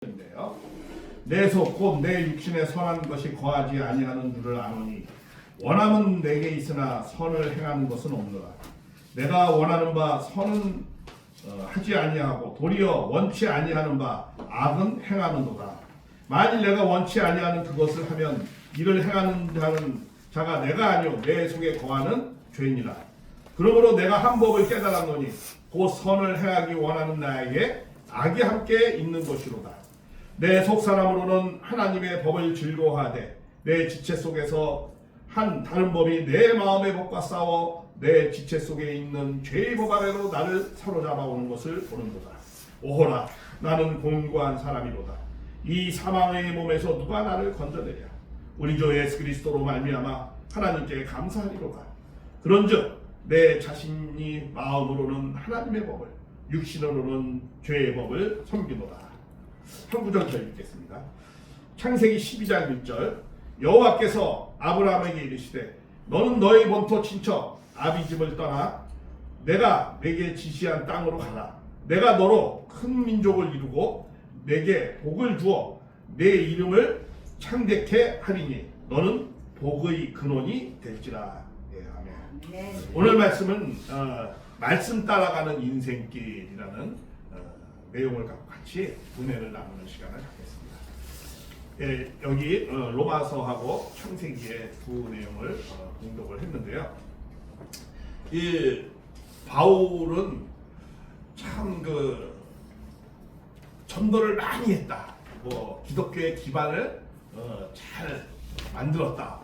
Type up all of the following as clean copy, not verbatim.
인데요. 내 속 곧 내 육신에 선한 것이 거하지 아니하는 줄을 아노니 원함은 내게 있으나 선을 행하는 것은 없노라. 내가 원하는 바 선은 하지 아니하고 도리어 원치 아니하는 바 악은 행하는도다. 만일 내가 원치 아니하는 그것을 하면 이를 행하는 자가 내가 아니오 내 속에 거하는 죄니라. 그러므로 내가 한 법을 깨달았노니 곧 선을 행하기 원하는 나에게 악이 함께 있는 것이로다. 내 속사람으로는 하나님의 법을 즐거워하되 내 지체 속에서 한 다른 법이 내 마음의 법과 싸워 내 지체 속에 있는 죄의 법 아래로 나를 사로잡아오는 것을 보는도다. 오호라, 나는 곤고한 사람이로다. 이 사망의 몸에서 누가 나를 건져내랴. 우리 주 예수 그리스도로 말미암아 하나님께 감사하리로다. 그런즉 내 자신이 마음으로는 하나님의 법을, 육신으로는 죄의 법을 섬기노다. 한 구절 더 읽겠습니다. 창세기 12장 1절. 여호와께서 아브라함에게 이르시되 너는 너의 본토 친척 아비집을 떠나 내가 내게 지시한 땅으로 가라. 내가 너로 큰 민족을 이루고 내게 복을 주어 내 이름을 창대케 하리니 너는 복의 근원이 될지라. 예, 아멘. 네. 오늘 말씀은 말씀 따라가는 인생길이라는 내용을 갖고 같이 은혜를 나누는 시간을 갖겠습니다. 예, 여기 로마서하고 창세기의 두 내용을 공독을 했는데요. 이 바울은 참 전도를 많이 했다. 뭐 기독교의 기반을 잘 만들었다.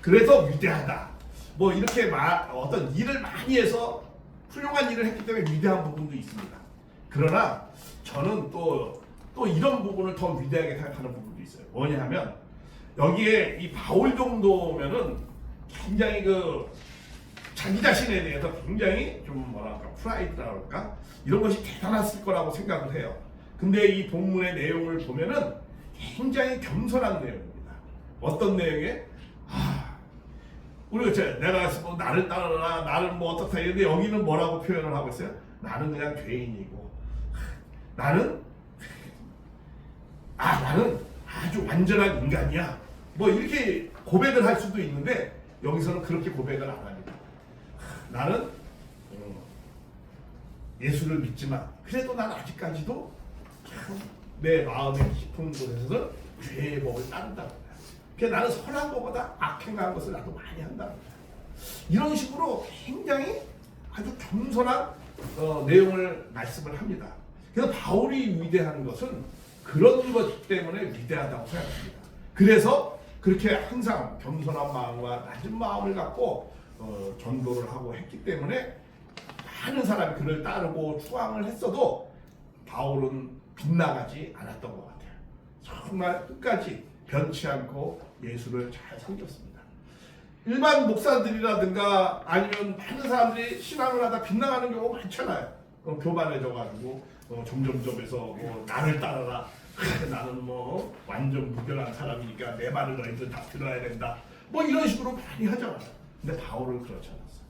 그래서 위대하다. 뭐 이렇게 어떤 일을 많이 해서 훌륭한 일을 했기 때문에 위대한 부분도 있습니다. 그러나 저는 또 이런 부분을 더 위대하게 생각하는 부분도 있어요. 뭐냐 하면 여기에 이 바울 정도면은 굉장히 자기 자신에 대해서 굉장히 좀 뭐랄까 프라이드라 그럴까 이런 것이 대단했을 거라고 생각을 해요. 근데 이 본문의 내용을 보면은 굉장히 겸손한 내용입니다. 어떤 내용에 내가 뭐 나를 따르라, 나를 뭐 어떻다 이런데 여기는 뭐라고 표현을 하고 있어요? 나는 그냥 죄인이고, 나는 아주 완전한 인간이야. 뭐 이렇게 고백을 할 수도 있는데 여기서는 그렇게 고백을 안 합니다. 나는 예수를 믿지만 그래도 난 아직까지도 내 마음의 깊은 곳에서는 죄의 법을 따른다고. 그러니까 나는 선한 것보다 악행한 것을 나도 많이 한다는 거야. 이런 식으로 굉장히 아주 겸손한 내용을 말씀을 합니다. 그래서 바울이 위대한 것은 그런 것 때문에 위대하다고 생각합니다. 그래서 그렇게 항상 겸손한 마음과 낮은 마음을 갖고 전도를 하고 했기 때문에 많은 사람이 그를 따르고 추앙을 했어도 바울은 빗나가지 않았던 것 같아요. 정말 끝까지 변치 않고 예수를 잘 섬겼습니다. 일반 목사들이라든가 아니면 많은 사람들이 신앙을 하다 빗나가는 경우가 많잖아요. 교만해져가지고 점점점에서 뭐 나를 따라라. 나는 뭐 완전 무결한 사람이니까 내 말을 너희들 다 들어야 된다. 뭐 이런 식으로 많이 하잖아요. 근데 바울은 그렇지 않았어요.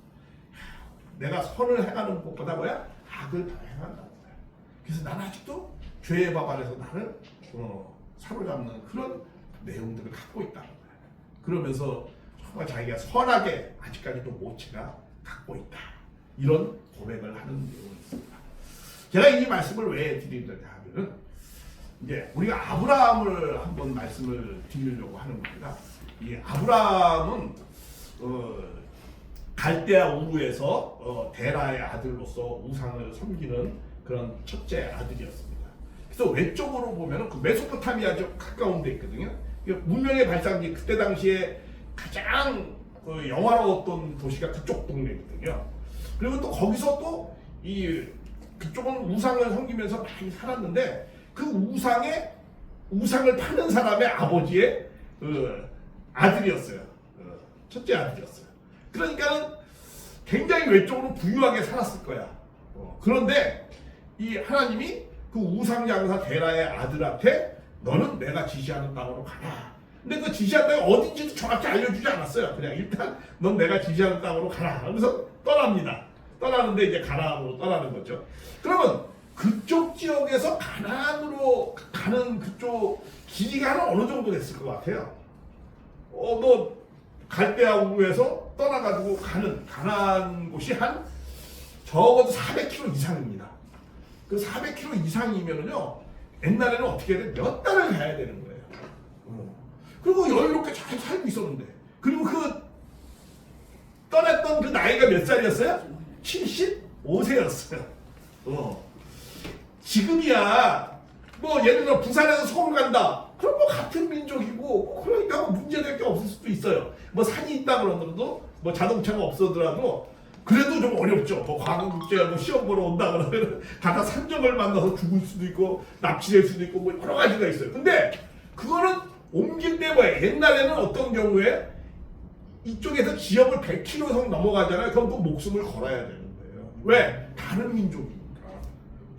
내가 선을 행하는 것보다 악을 더 행한다는 거예요. 그래서 나는 아직도 죄의 법 안에서 나를 사로잡는 그런 내용들을 갖고 있다는 거예요. 그러면서 정말 자기가 선하게 아직까지도 모체가 갖고 있다. 이런 고백을 하는 내용이 있습니다. 제가 이 말씀을 왜 드리느냐 하면은 이제 우리가 아브라함을 한번 말씀을 드리려고 하는 겁니다. 이 아브라함은 갈대아 우르에서 데라의 아들로서 우상을 섬기는 그런 첫째 아들이었습니다. 그래서 외적으로 보면은 메소포타미아 쪽 가까운 데 있거든요. 문명의 발상지 그때 당시에 가장 영화로웠던 도시가 그쪽 동네거든요. 그리고 또 거기서 또 그쪽은 우상을 섬기면서 많이 살았는데 그 우상을 파는 사람의 아버지의 아들이었어요. 첫째 아들이었어요. 그러니까는 굉장히 외적으로 부유하게 살았을 거야. 그런데 이 하나님이 그 우상장사 데라의 아들한테 너는 내가 지시하는 땅으로 가라. 근데 그 지시한 땅이 어딘지도 정확히 알려주지 않았어요. 그냥 일단 넌 내가 지시하는 땅으로 가라. 그래서 떠납니다. 떠나는데 이제 가나안으로 떠나는 거죠. 그러면 그쪽 지역에서 가나안으로 가는 그쪽 길이가 한 어느 정도 됐을 것 같아요. 뭐 갈대아우에서 떠나가지고 가는 가나안 곳이 한 적어도 400km 이상입니다. 그 400km 이상이면은요, 옛날에는 어떻게 해야 돼? 몇 달을 가야 되는 거예요. 그리고 여유롭게 잘 살고 있었는데, 그리고 그 떠났던 그 나이가 몇 살이었어요? 75세였어요. 지금이야 뭐 예를 들어 부산에서 서울 간다. 그럼 뭐 같은 민족이고 그러니까 문제될 게 없을 수도 있어요. 뭐 산이 있다 그러더라도 뭐 자동차가 없어더라도 그래도 좀 어렵죠. 뭐 과거국제 뭐 시험 보러 온다 그러면 가다 산적을 만나서 죽을 수도 있고 납치될 수도 있고 뭐 여러 가지가 있어요. 근데 그거는 옮길 때 뭐예요? 옛날에는 어떤 경우에 이쪽에서 지역을 100km 이상 넘어가잖아요. 그럼 또 목숨을 걸어야 되는 거예요. 왜? 다른 민족이니까.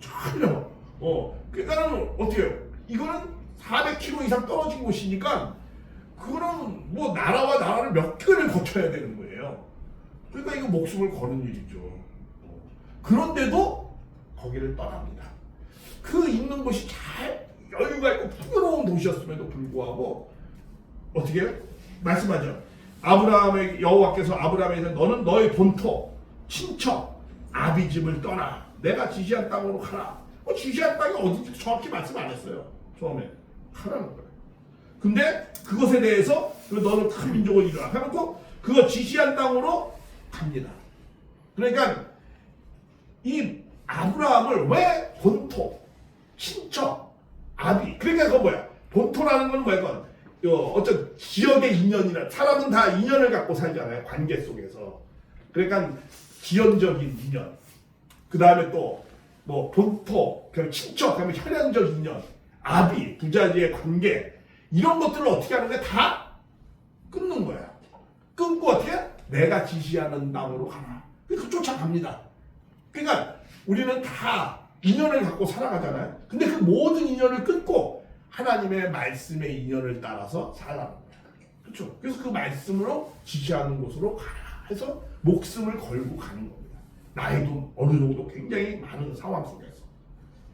전혀. 그러니까는 어떻게 해요? 이거는 400km 이상 떨어진 곳이니까 그거는 뭐 나라와 나라를 몇 개를 거쳐야 되는 거예요. 그러니까 이거 목숨을 거는 일이죠. 그런데도 거기를 떠납니다. 그 있는 곳이 잘 여유가 있고 풍요로운 도시였음에도 불구하고 어떻게 해요? 말씀하죠. 아브라함의 여호와께서 아브라함에게 너는 너의 본토, 친척, 아비 집을 떠나 내가 지시한 땅으로 가라. 지시한 땅이 어딘지 정확히 말씀 안 했어요. 처음에 하라는 거예요. 근데 그것에 대해서 너는 큰 민족을 이루라 해놓고 그거 지시한 땅으로 갑니다. 그러니까 이 아브라함을 왜 본토, 친척, 아비, 그러니까 그건 뭐야? 본토라는 건 뭐야? 그건 어떤 지역의 인연이나 사람은 다 인연을 갖고 살잖아요. 관계 속에서. 그러니까 지연적인 인연. 그 다음에 또 뭐 본토, 친척, 그다음에 혈연적 인연, 아비, 부자지의 관계 이런 것들을 어떻게 하는 거야? 다 끊는 거야. 끊고 어떻게? 내가 지시하는 땅으로 가라. 그러니까 쫓아갑니다. 그러니까 우리는 다 인연을 갖고 살아가잖아요. 근데 그 모든 인연을 끊고 하나님의 말씀의 인연을 따라서 살아가는 거야. 그렇죠? 그래서 그 말씀으로 지시하는 곳으로 가라 해서 목숨을 걸고 가는 겁니다. 나이도 어느 정도 굉장히 많은 상황 속에서.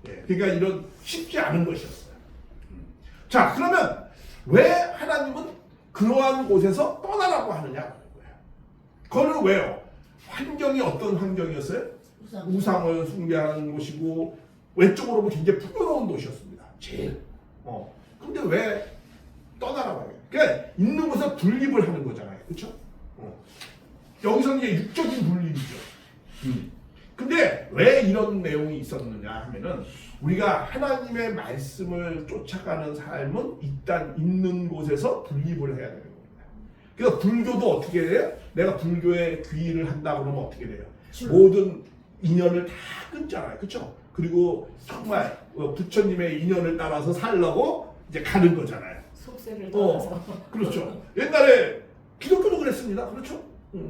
그러니까 이런 쉽지 않은 것이었어요. 자, 그러면 왜 하나님은 그러한 곳에서 떠나라고 하느냐? 그거는 왜요? 환경이 어떤 환경이었어요? 우상을 숭배하는 곳이고 외적으로 보면 굉장히 풍요로운 도시였습니다. 제일. 근데 왜 떠나라고 해요? 그러니까 있는 곳에서 분립을 하는 거잖아요. 그렇죠? 여기서는 이제 육적인 분립이죠. 근데 왜 이런 내용이 있었느냐 하면은 우리가 하나님의 말씀을 쫓아가는 삶은 일단 있는 곳에서 분립을 해야 되는 겁니다. 그래서 불교도 어떻게 돼요? 내가 불교에 귀의를 한다 그러면 어떻게 돼요? 모든 인연을 다 끊잖아요. 그렇죠? 그리고 정말 부처님의 인연을 따라서 살려고 이제 가는 거잖아요. 속세를 따라서. 그렇죠. 옛날에 기독교도 그랬습니다. 그렇죠?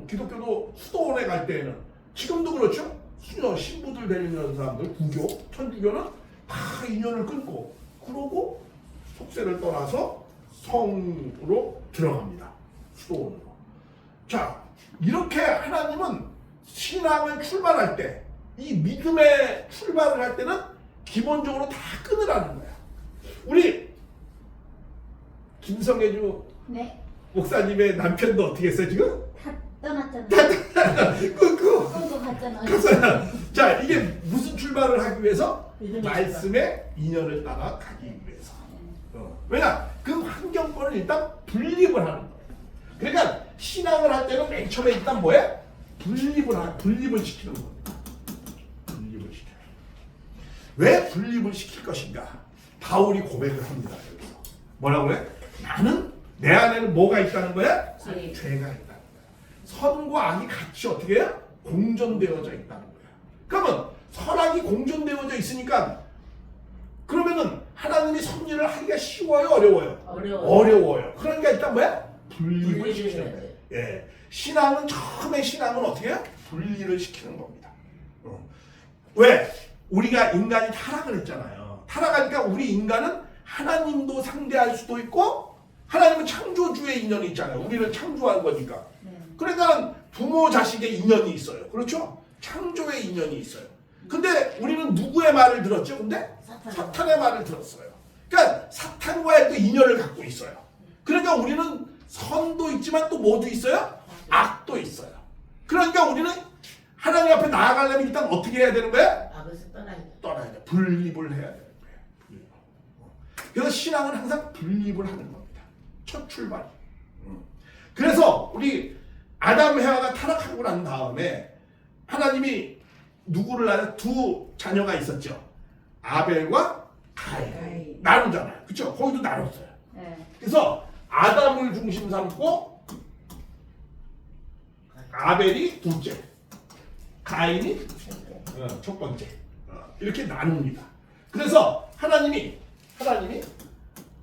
기독교도 수도원에 갈 때에는 지금도 그렇죠. 수녀 신부들 데리는 사람들 부교, 천주교는 다 인연을 끊고 그러고 속세를 떠나서 성으로 들어갑니다. 수도원으로. 자, 이렇게 하나님은 신앙을 출발할 때, 이 믿음의 출발을 할 때는 기본적으로 다 끊으라는 거야. 우리 김성애주 네. 목사님의 남편도 어떻게 했어요 지금? 다 떠났잖아요. 끊고 갔잖아요. 자, 이게 무슨 출발을 하기 위해서? 믿음의 말씀의 인연을 따라 가기 위해서. 왜냐? 그 환경권을 일단 분립을 하는 거예요. 그러니까 신앙을 할 때는 맨 처음에 일단 뭐야? 분립을 시키는 겁니다. 분립을 시켜요. 왜 분립을 시킬 것인가? 바울이 고백을 합니다. 여기서. 뭐라고 해? 나는 내 안에는 뭐가 있다는 거야? 죄. 죄가 있다는 거야. 선과 악이 같이 어떻게 해요? 공존되어져 있다는 거야. 그러면 선악이 공존되어져 있으니까 그러면은 하나님이 섭리를 하기가 쉬워요? 어려워요? 어려워요. 그러니까 일단 뭐야? 분립을 시키는 거예요. 예. 처음에 신앙은 어떻게 해요? 분리를 시키는 겁니다. 왜? 우리가 인간이 타락을 했잖아요. 타락하니까 우리 인간은 하나님도 상대할 수도 있고 하나님은 창조주의 인연이 있잖아요. 우리는 창조한 거니까. 그러니까 부모 자식의 인연이 있어요. 그렇죠? 창조의 인연이 있어요. 근데 우리는 누구의 말을 들었죠? 근데 사탄의 말을 들었어요. 그러니까 사탄과의 또 인연을 갖고 있어요. 그러니까 우리는 선도 있지만 또 뭐도 있어요? 악도 있어요. 그러니까 우리는 하나님 앞에 나아가려면 일단 어떻게 해야 되는 거야? 악에서 떠나야 돼. 분립을 해야 되는 거예요. 분립. 그래서 신앙은 항상 분립을 하는 겁니다. 첫 출발. 그래서 우리 아담 해와가 타락하고 난 다음에 하나님이 누구를 낳아? 두 자녀가 있었죠. 아벨과 가인. 나누잖아요. 그렇죠? 거기도 나눴어요. 네. 그래서 아담을 중심 삼고 아벨이 둘째, 가인이 첫 번째. 이렇게 나눕니다. 그래서 하나님이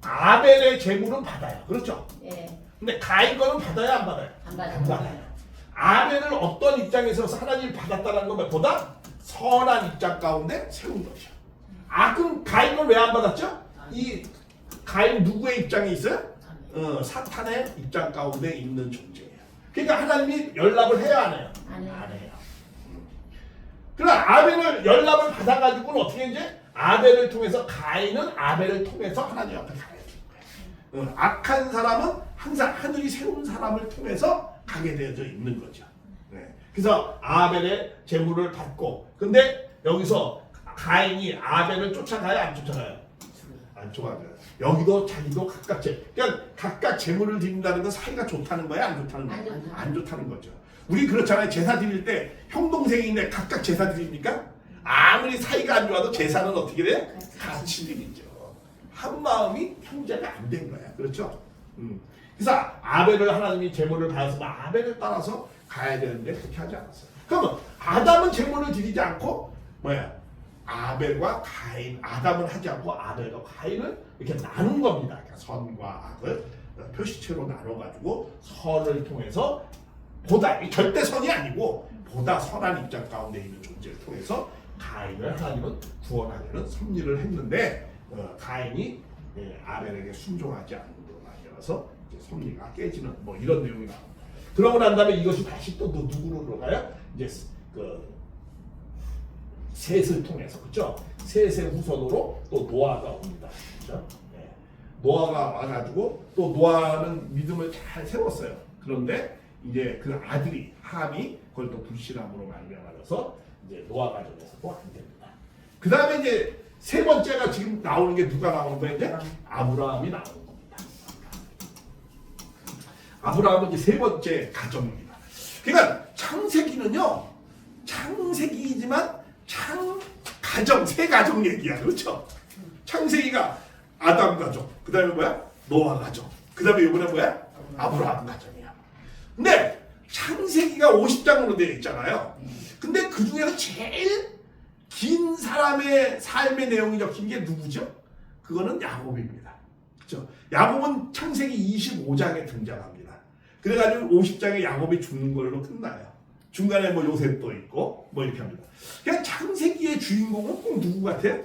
아벨의 제물은 받아요. 그렇죠? 예. 근데 가인 거는 받아요, 안 받아요? 안 받아요. 안 받아요. 아벨을 어떤 입장에서 하나님이 받았다는 것보다 선한 입장 가운데 세운 것이요. 그럼 가인 걸 왜 안 받았죠? 이 가인 누구의 입장에 있어요? 사탄의 입장 가운데 있는 존재예요. 그러니까 하나님이 연락을 해야 안 해요? 안 해요. 그러나 아벨을 연락을 받아가지고는 어떻게 이제 아벨을 통해서 가인은 아벨을 통해서 하나님 앞에 가야 되는 거예요. 악한 사람은 항상 하늘이 세운 사람을 통해서 가게 되어져 있는 거죠. 네. 그래서 아벨의 제물을 받고, 근데 여기서 가인이 아벨을 쫓아가요, 안 쫓아가요? 안 쫓아가요. 여기도 자기도 그러니까 각각 제물을 드린다는 건 사이가 좋다는 거야, 안 좋다는 거야? 안 좋다는 거죠. 우리 그렇잖아요. 제사 드릴 때 형 동생인데 각각 제사 드립니까? 아무리 사이가 안 좋아도 제사는 어떻게 돼요? 같이 드리죠. 한 마음이 형제가 안 된 거야. 그렇죠? 그래서 아벨을 하나님이 제물을 받아서 아벨을 따라서 가야 되는데 그렇게 하지 않았어요. 그러면 아담은 제물을 드리지 않고 아벨과 가인, 아담은 하지 않고 아벨과 가인을 이렇게 나눈 겁니다. 그러니까 선과 악을 표시체로 나눠가지고 선을 통해서 보다 절대 선이 아니고 보다 선한 입장 가운데 있는 존재를 통해서 가인을 하나님은 구원하려는 섭리를 했는데 가인이 아벨에게 순종하지 않는 걸로 말미암아서 섭리가 깨지는 뭐 이런 내용이 나옵니다. 그러고 난 다음에 이것이 다시 또 누구로 가요? 이제 셋을 통해서, 그렇죠? 셋의 후손으로 또 노아가 옵니다. 그렇죠? 네. 노아가 와가지고 또 노아는 믿음을 잘 세웠어요. 그런데 이제 그 아들이 함이 그걸 또 불신함으로 말미암아서 이제 노아 가정에서도 안 됩니다. 그 다음에 이제 세 번째가 지금 나오는 게 누가 나오는 거예요? 이제 아브라함이 나오는 겁니다. 아브라함은 이제 세 번째 가정입니다. 그러니까 창세기는요, 창세기이지만 가정, 세 가정 얘기야. 그렇죠? 창세기가 아담 가정, 그 다음에 뭐야? 노아 가정, 그 다음에 이번에 뭐야? 아브라함 가정이야. 근데 창세기가 50장으로 되어 있잖아요. 근데 그 중에서 제일 긴 사람의 삶의 내용이 적힌 게 누구죠? 그거는 야곱입니다. 그렇죠? 야곱은 창세기 25장에 등장합니다. 그래가지고 50장에 야곱이 죽는 걸로 끝나요. 중간에 뭐 요셉도 있고 뭐 이렇게 합니다. 그냥 창세기의 주인공은 꼭 누구 같아요?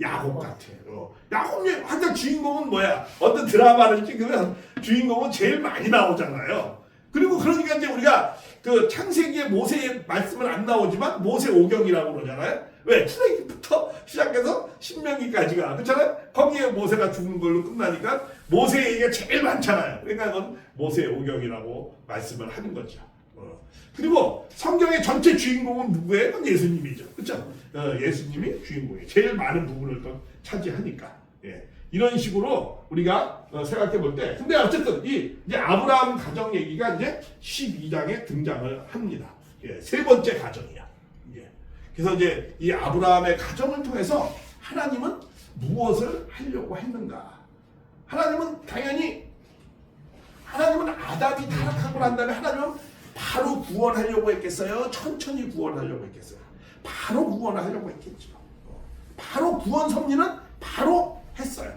야곱 같아요. 야곱의 항상 주인공은 뭐야? 어떤 드라마를 찍으면 주인공은 제일 많이 나오잖아요. 그리고 그러니까 이제 우리가 그 창세기의 모세의 말씀은 안 나오지만 모세 오경이라고 그러잖아요. 왜? 출애굽부터 시작해서 신명기까지가 그렇잖아요. 거기에 모세가 죽는 걸로 끝나니까 모세 얘기가 제일 많잖아요. 그러니까 그건 모세 오경이라고 말씀을 하는 거죠. 그리고 성경의 전체 주인공은 누구예요? 그건 예수님이죠. 그렇죠? 예수님이 주인공이에요. 제일 많은 부분을 또 차지하니까. 예. 이런 식으로 우리가 생각해 볼 때, 근데 어쨌든 이제 아브라함 가정 얘기가 이제 12장에 등장을 합니다. 예. 세 번째 가정이야. 예. 그래서 이제 이 아브라함의 가정을 통해서 하나님은 무엇을 하려고 했는가? 하나님은 아담이 타락하고 난 다음에 하나님은 바로 구원하려고 했겠어요? 천천히 구원하려고 했겠어요? 바로 구원하려고 했겠죠. 바로 구원 섭리는 바로 했어요.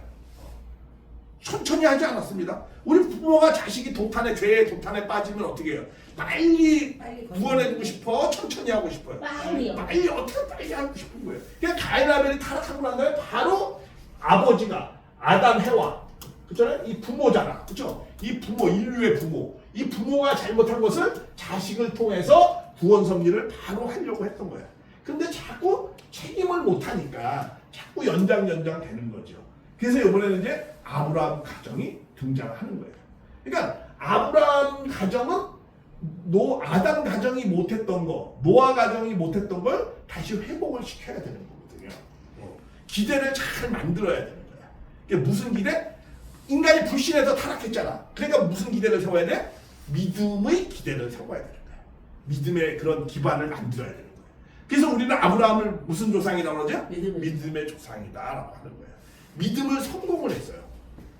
천천히 하지 않았습니다. 우리 부모가 자식이 죄의 도탄에 빠지면 어떻게 해요? 빨리 구원해주고 싶어? 천천히 하고 싶어요? 빨리 어떻게 빨리 하고 싶은 거예요. 그냥 가인 아벨이 타락하고 난 다음에 바로 아버지가 아담 해와, 그렇잖아요? 이 부모잖아, 그렇죠? 이 부모, 인류의 부모, 이 부모가 잘못한 것을 자식을 통해서 구원 섭리를 바로 하려고 했던 거야. 근데 자꾸 책임을 못하니까 자꾸 연장 되는 거죠. 그래서 이번에는 이제 아브라함 가정이 등장하는 거예요. 그러니까 아브라함 가정은 아담 가정이 못했던 거, 노아 가정이 못했던 걸 다시 회복을 시켜야 되는 거거든요. 기대를 잘 만들어야 되는 거야. 이게 무슨 기대? 인간이 불신해서 타락했잖아. 그러니까 무슨 기대를 세워야 돼? 믿음의 기대를 세워야 되는 거야. 믿음의 그런 기반을 만들어야 되는 거야. 그래서 우리는 아브라함을 무슨 조상이라고 그러죠? 믿음의 조상이다라고 하는 거예요. 믿음을 성공을 했어요.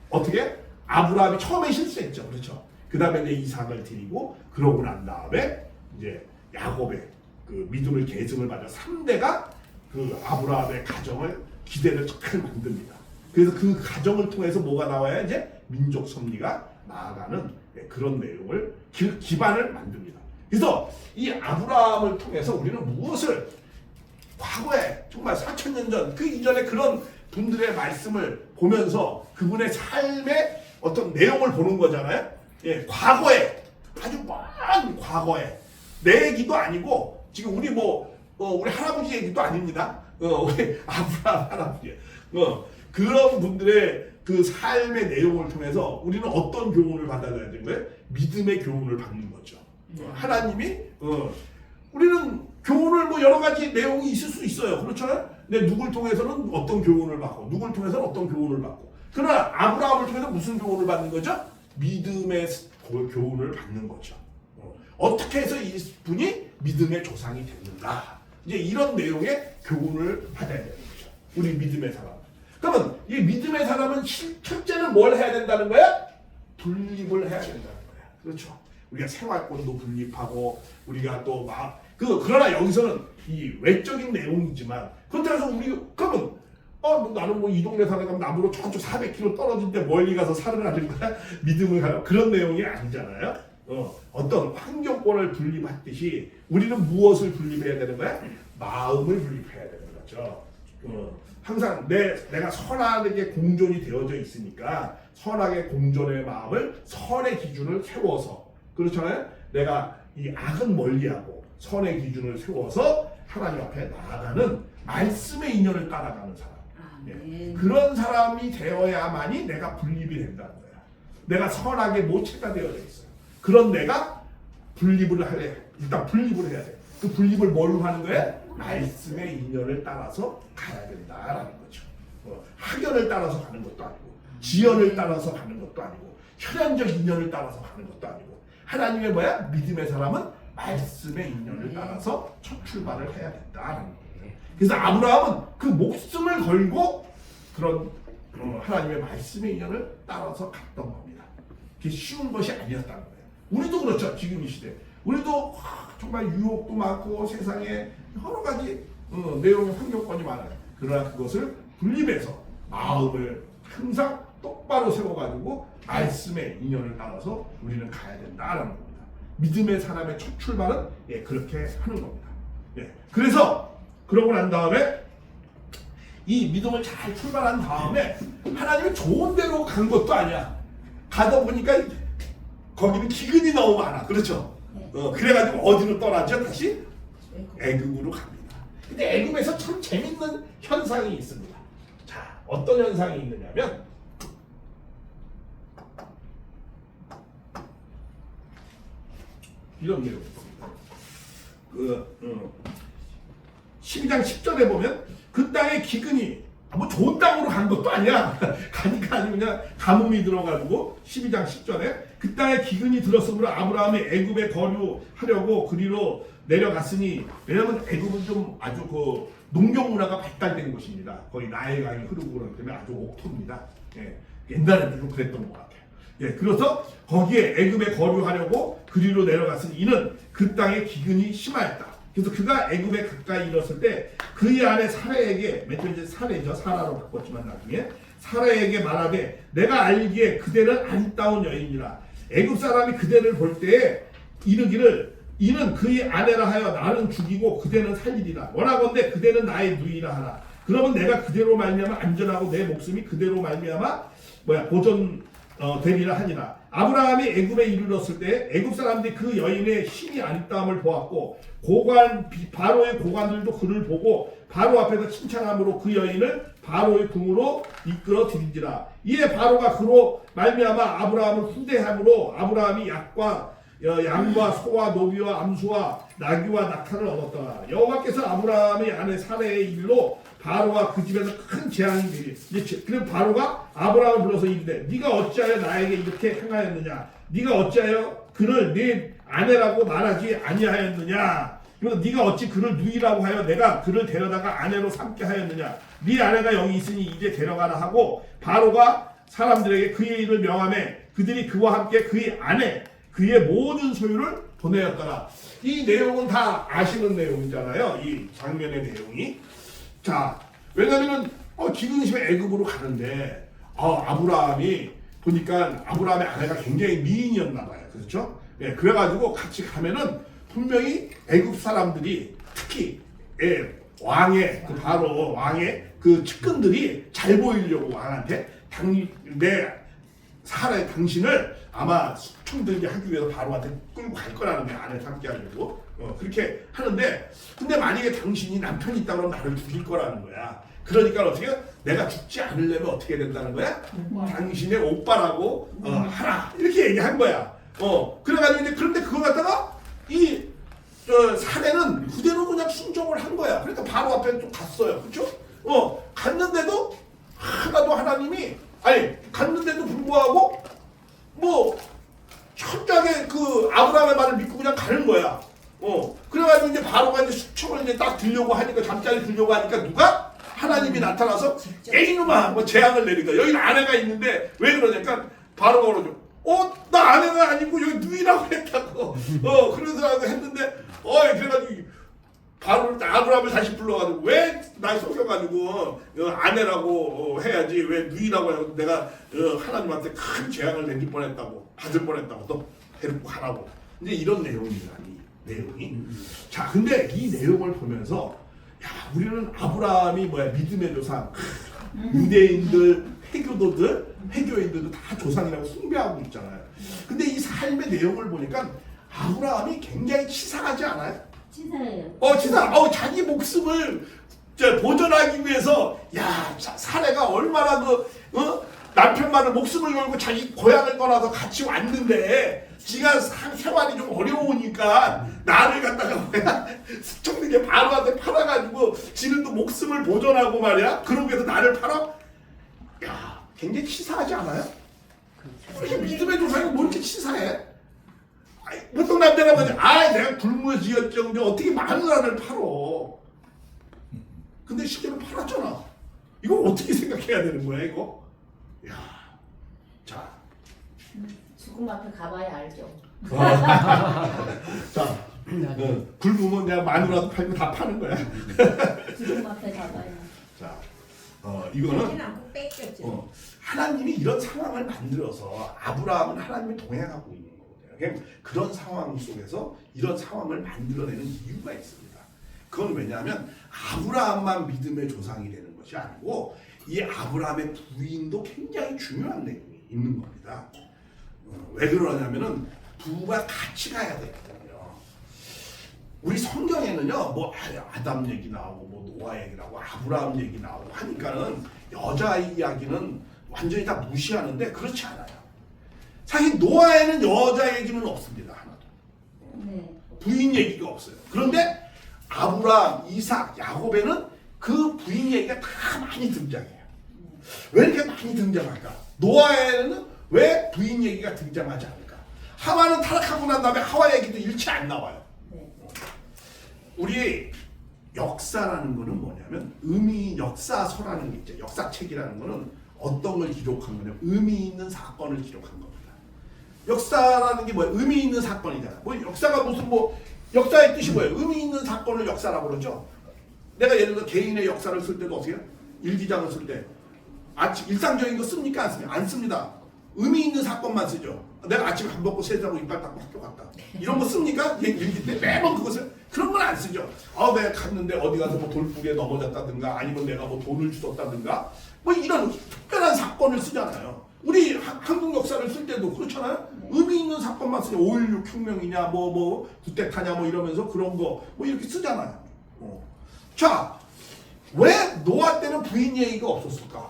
어떻게? 아브라함이 처음에 실수했죠. 그렇죠? 그 다음에 이제 이삭을 드리고 그러고 난 다음에 이제 야곱의 그 믿음을 계승을 받아 3대가 그 아브라함의 가정을 기대를 잘 만듭니다. 그래서 그 가정을 통해서 뭐가 나와야 이제 민족 섭리가 나아가는 그런 내용을 기반을 만듭니다. 그래서 이 아브라함을 통해서 우리는 무엇을 과거에 정말 4,000년 전 그 이전에 그런 분들의 말씀을 보면서 그분의 삶의 어떤 내용을 보는 거잖아요. 예, 과거에 아주 먼 과거에 내 얘기도 아니고 지금 우리 우리 할아버지 얘기도 아닙니다. 우리 아브라함 할아버지 그런 분들의 그 삶의 내용을 통해서 우리는 어떤 교훈을 받아야 되는 거예요? 믿음의 교훈을 받는 거죠. 하나님이 우리는 교훈을 여러 가지 내용이 있을 수 있어요. 그렇잖아요. 근데 누굴 통해서는 어떤 교훈을 받고 누굴 통해서는 어떤 교훈을 받고 그러나 아브라함을 통해서 무슨 교훈을 받는 거죠? 믿음의 교훈을 받는 거죠. 어떻게 해서 이분이 믿음의 조상이 됐는가? 이제 이런 내용의 교훈을 받아야 되는 거죠. 우리 믿음의 사람. 그러면 이 믿음의 사람은 첫째는 뭘 해야 된다는 거야? 분립을 해야 된다는 거야. 그렇죠. 우리가 생활권도 분립하고 우리가 또 그러나 여기서는 이 외적인 내용이지만 그렇다고 해서 그러면 나는 이 동네 살아가면 남으로 저쪽 400km 떨어진 데 멀리 가서 살을 하는 거야? 믿음을 가는 그런 내용이 아니잖아요. 어떤 환경권을 분립하듯이 우리는 무엇을 분립해야 되는 거야? 마음을 분립해야 되는 거죠. 항상 내가 선하게 공존이 되어져 있으니까 선하게 공존의 마음을 선의 기준을 세워서 그렇잖아요. 내가 이 악은 멀리하고 선의 기준을 세워서 하나님 앞에 나아가는 말씀의 인연을 따라가는 사람. 예. 그런 사람이 되어야만이 내가 분립이 된다는 거야. 내가 선하게 모체가 되어져 있어요. 그런 내가 분립을 일단 분립을 해야 돼. 그 분립을 뭘로 하는 거야? 말씀의 인연을 따라서 가야 된다라는 거죠. 학연을 따라서 가는 것도 아니고 지연을 따라서 가는 것도 아니고 혈연적 인연을 따라서 가는 것도 아니고 하나님의 믿음의 사람은 말씀의 인연을 따라서 첫 출발을 해야 된다라는 거예요. 그래서 아브라함은 그 목숨을 걸고 그런 하나님의 말씀의 인연을 따라서 갔던 겁니다. 그게 쉬운 것이 아니었다는 거예요. 우리도 그렇죠. 지금 이 시대. 우리도 정말 유혹도 많고 세상에 여러 가지 내용의 환경권이 많아요. 그러나 그것을 분립해서 마음을 항상 똑바로 세워가지고 말씀의 인연을 따라서 우리는 가야 된다는 겁니다. 믿음의 사람의 첫 출발은 그렇게 하는 겁니다. 그래서 그러고 난 다음에 이 믿음을 잘 출발한 다음에 하나님이 좋은 데로 간 것도 아니야. 가다 보니까 거기는 기근이 너무 많아. 그렇죠? 그래가지고 어디로 떠나죠? 다시 애굽으로 갑니다. 근데 애굽에서 참 재밌는 현상이 있습니다. 자, 어떤 현상이 있느냐면 이런 내용이 있습니다. 12장 10절에 보면 그 땅의 기근이 좋은 땅으로 간 것도 아니야. 가니까 아니 그냥 가뭄이 들어가지고 12장 10절에 그 땅에 기근이 들었으므로 아브라함이 애굽에 거류하려고 그리로 내려갔으니 왜냐하면 애굽은 좀 아주 농경 문화가 발달된 곳입니다. 거의 나일강이 흐르고 그러기 때문에 아주 옥토입니다. 옛날에도 좀 그랬던 것 같아요. 그래서 거기에 애굽에 거류하려고 그리로 내려갔으니 이는 그 땅의 기근이 심하였다. 그래서 그가 애굽에 가까이 이르렀을 때 그의 아내 사라에게 맨 처음에 사라죠. 사라로 바꿨지만 나중에 사라에게 말하되 내가 알기에 그대는 아리따운 여인이라 애굽 사람이 그대를 볼 때에 이르기를 이는 그의 아내라 하여 나는 죽이고 그대는 살리리라. 원하건대 그대는 나의 누이라 하라. 그러면 내가 그대로 말미암아 안전하고 내 목숨이 그대로 말미암아 보존되리라 하니라. 아브라함이 애굽에 이르렀을 때 애굽 사람들이 그 여인의 신이 아리따움을 보았고 바로의 고관들도 그를 보고 바로 앞에서 칭찬함으로 그 여인을 바로의 궁으로 이끌어 들인지라. 이에 바로가 그로 말미암아 아브라함을 후대함으로 아브라함이 양과 소와 노비와 암소와 나귀와 낙타를 얻었더라. 여호와께서 아브라함의 아내 사레의 일로 바로와 그 집에서 큰 재앙이 되리. 그리고 바로가 아브라함을 불러서 이르되 네가 어찌하여 나에게 이렇게 행하였느냐? 네가 어찌하여 그를 네 아내라고 말하지 아니하였느냐? 그래서 네가 어찌 그를 누이라고 하여 내가 그를 데려다가 아내로 삼게 하였느냐? 네 아내가 여기 있으니 이제 데려가라 하고 바로가 사람들에게 그의 일을 명하매 그들이 그와 함께 그의 아내 그의 모든 소유를 보내었더라. 이 내용은 다 아시는 내용이잖아요. 이 장면의 내용이. 자, 왜냐면은 지금심에 애굽으로 가는데 아브라함이 보니까 아브라함의 아내가 굉장히 미인이었나 봐요. 그렇죠? 예, 그래가지고 같이 가면은 분명히 애굽 사람들이 특히 왕의 그 바로 왕의 그 측근들이 잘 보이려고 왕한테 내 사라의 당신을 아마 숙청들게 하기 위해서 바로한테 끌고 갈 거라는 거야. 아내 삼게 하려고 그렇게 하는데 근데 만약에 당신이 남편이 있다 그러면 나를 죽일 거라는 거야. 그러니까 어떻게 내가 죽지 않으려면 어떻게 된다는 거야? 당신의 오빠라고 하라 이렇게 얘기한 거야. 그래가지고 이제 그런데 그걸 갖다가 이 사례는 그대로 그냥 순종을 한 거야. 그러니까 바로 앞에 좀 갔어요. 그렇죠? 갔는데도 하나도 하나님이 갔는데도 불구하고 뭐 철저하게 그 아브라함의 말을 믿고 그냥 가는 거야. 그래가지고 이제 바로가 이제 수청을 이제 딱 들려고 하니까 잠자리 들려고 하니까 누가 하나님이 나타나서 이놈아 뭐 재앙을 내리니까 여기 아내가 있는데 왜 그러냐니까 바로가 그러죠. 나 아내가 아니고 여기 누이라고 했다고. 그래서 했는데 그래가지고 바로 아브라함을 다시 불러가지고 왜 날 속여가지고 아내라고 해야지 왜 누이라고 해서 내가 하나님한테 큰 재앙을 내릴 뻔했다고 받을 뻔했다고 또 데리고 가라고 이제 이런 내용입니다. 이 내용이. 자, 근데 이 내용을 보면서 우리는 아브라함이 믿음의 조상, 유대인들, 회교인들도 다 조상이라고 숭배하고 있잖아요. 근데 이 삶의 내용을 보니까 아브라함이 굉장히 치사하지 않아요? 치사해요. 치사. 자기 목숨을 보존하기 위해서 사례가 얼마나 남편 말을 목숨을 걸고 자기 고향을 떠나서 같이 왔는데 지가 생활이 좀 어려우니까 나를 갖다가 숙청되게 바로한테 팔아가지고 지는 또 목숨을 보존하고 말이야. 그러기 위해서 나를 팔아? 굉장히 치사하지 않아요? 이렇게 믿음의 조상이 뭐 이렇게 치사해? 보통 남자가 뭐지? 내가 굶어지었정데 어떻게 마누라를 팔어? 근데 실제로 팔았잖아. 이거 어떻게 생각해야 되는 거야 이거? 자. 죽음 앞에 가봐야 알죠. 자, 굶으면 내가 마누라도 팔고 다 파는 거야. 죽음 앞에 가봐야. 자, 이거는 하나님이 이런 상황을 만들어서 아브라함은 하나님이 동행하고 있는 거거든요. 그런 상황 속에서 이런 상황을 만들어내는 이유가 있습니다. 그건 왜냐하면 아브라함만 믿음의 조상이 되는 것이 아니고 이 아브라함의 부인도 굉장히 중요한 내용이 있는 겁니다. 왜 그러냐면은 부부가 같이 가야 되거든요. 우리 성경에는요, 아담 얘기 나오고, 노아 얘기 나오고, 아브라함 얘기 나오고 하니까는 여자 이야기는 완전히 다 무시하는데 그렇지 않아요. 사실 노아에는 여자 얘기는 없습니다. 하나도. 부인 얘기가 없어요. 그런데 아브라함, 이삭, 야곱에는 그 부인 얘기가 다 많이 등장해요. 왜 이렇게 많이 등장할까? 노아에는 왜 부인 얘기가 등장하지 않을까? 하와는 타락하고 난 다음에 하와 얘기도 일체 안 나와요. 우리 역사라는 거는 뭐냐면 역사서라는 게 있죠. 역사책이라는 거는 어떤 걸 기록한 거냐면 의미 있는 사건을 기록한 겁니다. 역사라는 게 뭐예요? 의미 있는 사건이잖아. 역사가 무슨 역사의 뜻이 뭐예요? 의미 있는 사건을 역사라고 그러죠. 내가 예를 들어 개인의 역사를 쓸 때도 어떻게 해요? 일기장을 쓸 때 일상적인 거 씁니까? 안 씁니까? 안 씁니다. 의미 있는 사건만 쓰죠. 내가 아침에 밥 먹고 세수하고 이빨 닦고 학교 갔다. 이런 거 씁니까? 일기 때 매번 그것을 그런 건 안 쓰죠. 내가 갔는데 어디 가서 돌풍에 넘어졌다든가 아니면 내가 돈을 주었다든가 이런 특별한 사건을 쓰잖아요. 우리 한국 역사를 쓸 때도 그렇잖아요. 의미 있는 사건만 쓰죠. 5.16 혁명이냐 구테타냐 이러면서 그런 거 이렇게 쓰잖아요. 자, 왜 노아 때는 부인 얘기가 없었을까?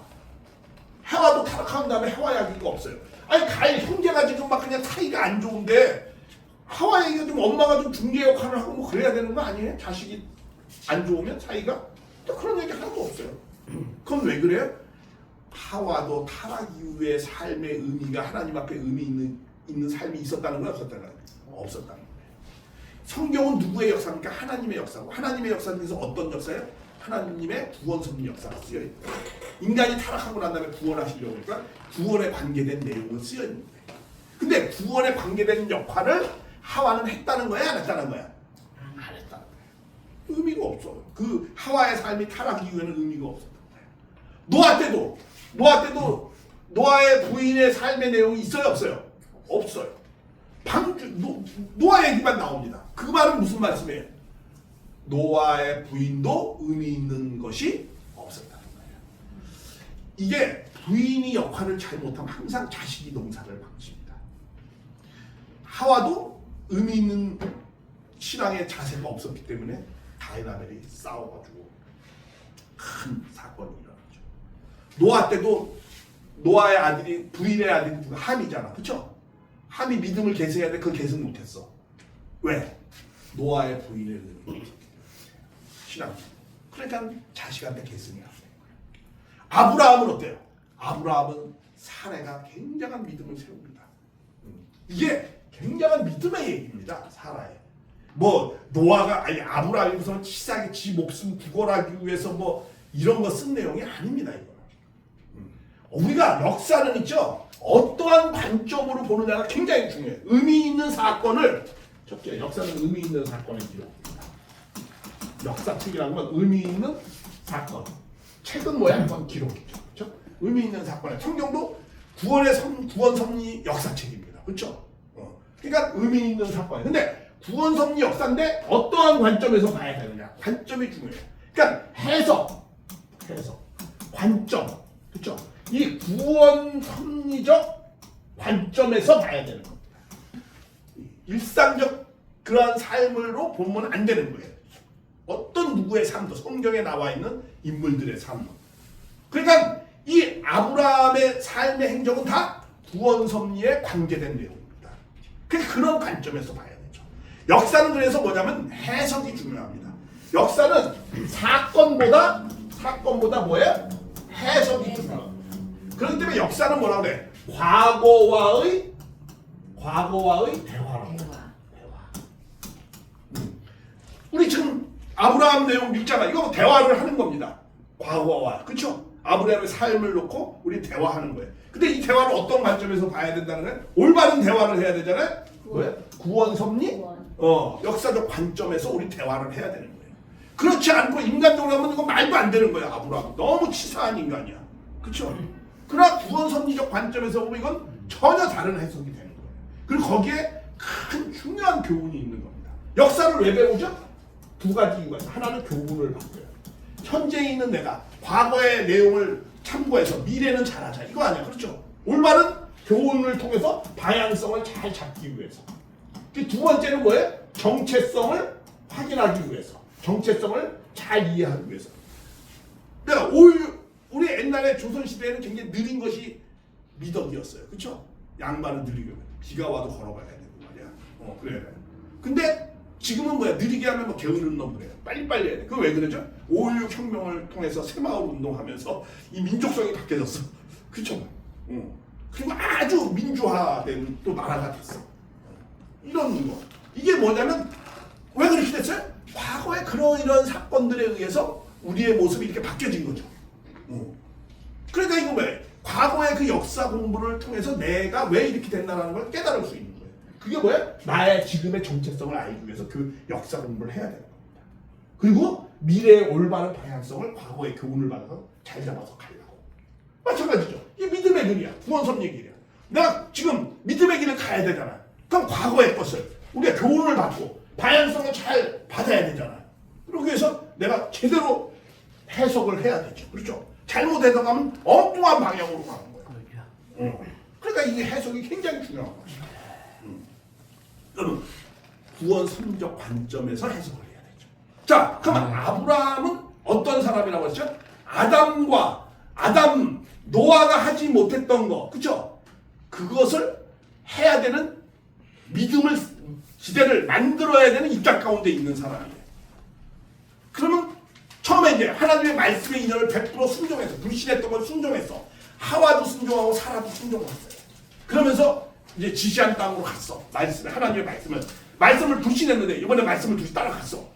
해와도 타락한 다음에 해와 얘기가 없어요. 아니 가인 형제가 지금 막 그냥 사이가 안 좋은데 하와 얘기가 좀 엄마가 좀 중재 역할을 하고 뭐 그래야 되는 거 아니에요? 자식이 안 좋으면 사이가? 그런 얘기 하나도 없어요. 그럼 왜 그래요? 하와도 타락 이후의 삶의 의미가 하나님 앞에 의미 있는 삶이 있었다는 거야, 없었다는 거야? 없었다는 거예요. 성경은 누구의 역사입니까? 하나님의 역사고, 하나님의 역사는 그래서 어떤 역사예요? 하나님의 구원 섭리 역사가 쓰여 있는 거예요. 인간이 타락하고 난 다음에 구원하시려고 하니까 구원에 관계된 내용을 쓰여 있는 거예요. 근데 구원에 관계된 역할을 하와는 했다는 거야, 안 했다는 거야? 안 했다는 거야. 의미가 없어. 그 하와의 삶이 타락 이후에는 의미가 없었던 거야. 노아 때도 노아의 부인의 삶의 내용이 있어요, 없어요? 없어요. 노아 얘기만 나옵니다. 그 말은 무슨 말씀이에요? 노아의 부인도 의미 있는 것이 없었다는 거예요. 이게 부인이 역할을 잘못하면 항상 자식이 농사를 망칩니다. 하와도 의미 있는 신앙의 자세가 없었기 때문에 가인 아벨이 싸워가지고 큰 사건이 일어나죠. 노아 때도 노아의 아들이 부인의 아들이 누가 함이잖아, 그렇죠? 함이 믿음을 계승해야 돼. 그걸 계승 못했어. 왜? 노아의 부인의 의미 신앙. 그러니까 자식한테 계승이 안 된 거야. 아브라함은 어때요? 아브라함은 사례가 굉장한 믿음을 세웁니다. 이게 굉장한 믿음의 얘기입니다. 사라의. 뭐 노아가 아니 아브라함이 무슨 치사하게 지 목숨 구걸하기 위해서 뭐 이런 거 쓴 내용이 아닙니다. 이거. 우리가 역사는 있죠. 어떠한 관점으로 보느냐가 굉장히 중요해요. 의미 있는 사건을 첫째 역사는 의미 있는 사건을 기록합니다. 역사책이라는 건 의미 있는 사건. 책은 뭐야? 그건 기록이죠. 그렇죠? 의미 있는 사건에 성경도 구원 섭리 역사책입니다. 그렇죠? 그러니까 의미 있는 사건이에요. 근데 구원 섭리 역사인데 어떠한 관점에서 봐야 되느냐? 관점이 중요해요. 그러니까 해석, 관점, 그렇죠? 이 구원 섭리적 관점에서 봐야 되는 겁니다. 일상적 그러한 삶으로 보면 안 되는 거예요. 어떤 누구의 삶도 성경에 나와 있는 인물들의 삶도. 그러니까 이 아브라함의 삶의 행적은 다 구원 섭리에 관계된 내용입니다. 그런 관점에서 봐야 되죠. 역사는 그래서 뭐냐면 해석이 중요합니다. 역사는 사건보다 뭐예요? 해석이 중요합니다. 그렇기 때문에 역사는 뭐라고 그래? 과거와의 대화라고. 대화. 우리 지금 아브라함 내용 읽잖아. 이거 대화를 하는 겁니다. 과거와. 그렇죠? 아브라함의 삶을 놓고 우리 대화하는 거예요. 근데 이 대화를 어떤 관점에서 봐야 된다는 거예요? 올바른 대화를 해야 되잖아요. 구원 섭리? 역사적 관점에서 우리 대화를 해야 되는 거예요. 그렇지 않고 인간적으로 하면 이거 말도 안 되는 거예요. 아브라함 너무 치사한 인간이야. 그렇죠? 그러나 구원 섭리적 관점에서 보면 이건 전혀 다른 해석이 되는 거예요. 그리고 거기에 큰 중요한 교훈이 있는 겁니다. 역사를 왜 배우죠? 두 가지 이유가 있어요. 하나는 교훈을 받고요. 현재에 있는 내가 과거의 내용을 참고해서 미래는 잘하자. 이거 아니야. 그렇죠? 올바른 교훈을 통해서 방향성을 잘 잡기 위해서. 두 번째는 뭐예요? 정체성을 확인하기 위해서. 정체성을 잘 이해하기 위해서. 내가 우리 옛날에 조선시대에는 굉장히 느린 것이 미덕이었어요. 그렇죠? 양반은 느리게 비가 와도 걸어가야 되고 말이야. 그래야 돼. 근데 지금은 뭐야? 느리게 하면 뭐 게으른 놈 그래요. 빨리빨리 해야 돼. 그거 왜 그러죠? 5.16 혁명을 통해서 새마을 운동하면서 이 민족성이 바뀌어졌어. 그렇죠? 그리고 아주 민주화된 또 나라가 됐어. 이런 거. 이게 뭐냐면 왜 그렇게 됐어요? 과거에 이런 사건들에 의해서 우리의 모습이 이렇게 바뀌어진 거죠. 그러니까 이거 왜? 과거의 그 역사 공부를 통해서 내가 왜 이렇게 됐나라는 걸 깨달을 수 있는 거예요. 그게 뭐야? 나의 지금의 정체성을 알기 위해서 그 역사 공부를 해야 되는 겁니다. 그리고 미래의 올바른 방향성을 과거의 교훈을 받아서 잘 잡아서 가려고. 마찬가지죠. 이게 믿음의 길이야. 구원 섭리의 길이야. 내가 지금 믿음의 길을 가야 되잖아. 그럼 과거의 것을 우리가 교훈을 받고 방향성을 잘 받아야 되잖아. 그러기 위해서 내가 제대로 해석을 해야 되죠. 그렇죠? 잘못 해석하면 엉뚱한 방향으로 가는 거예요. 그러니까 이게 해석이 굉장히 중요한 거예요. 구원 섭리적 관점에서 해석을 해야 되죠. 자, 그럼 아브라함은 어떤 사람이라고 했죠? 아담 노아가 하지 못했던 거, 그렇죠? 그것을 해야 되는 믿음을 지대를 만들어야 되는 입장 가운데 있는 사람이에요. 그러면 처음에 이제 하나님의 말씀의 인연을 100% 순종해서 불신했던 걸 순종해서 하와도 순종하고 사라도 순종했어요. 그러면서 이제 지시한 땅으로 갔어. 하나님의 말씀을 불신했는데 이번에 말씀을 두시 따라갔어.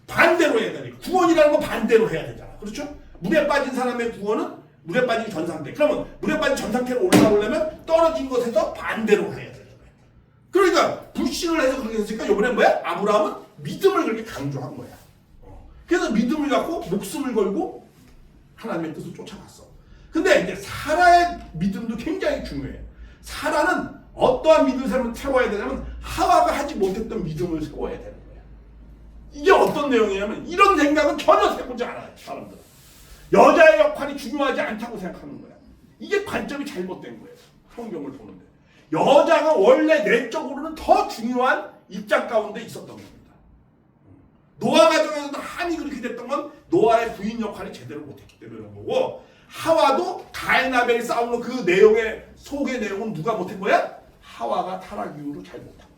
반대로 해야 되니까 구원이라는 건 반대로 해야 되잖아. 그렇죠? 물에 빠진 사람의 구원은 물에 빠진 전 상태. 그러면 물에 빠진 전 상태로 올라오려면 떨어진 것에서 반대로 해야 되잖아요. 그러니까 불신을 해서 그렇게 했으니까 이번에 뭐야? 아브라함은 믿음을 그렇게 강조한 거야. 그래서 믿음을 갖고 목숨을 걸고 하나님의 뜻을 쫓아갔어. 근데 이제 사라의 믿음도 굉장히 중요해요. 사라는 어떠한 믿음을 세워야 되냐면 하와가 하지 못했던 믿음을 세워야 되는 거야. 이게 어떤 내용이냐면 이런 생각은 전혀 해보지 않아요. 사람들은. 여자의 역할이 중요하지 않다고 생각하는 거야. 이게 관점이 잘못된 거예요. 성경을 보는데. 여자가 원래 내적으로는 더 중요한 입장 가운데 있었던 겁니다. 노아 가정에서도 한이 그렇게 됐던 건 노아의 부인 역할이 제대로 못했기 때문에 그런 거고, 하와도 가인 아벨 싸우는 그 내용의 속의 내용은 누가 못한 거야? 하와가 타락 이후로 잘 못한 거예요.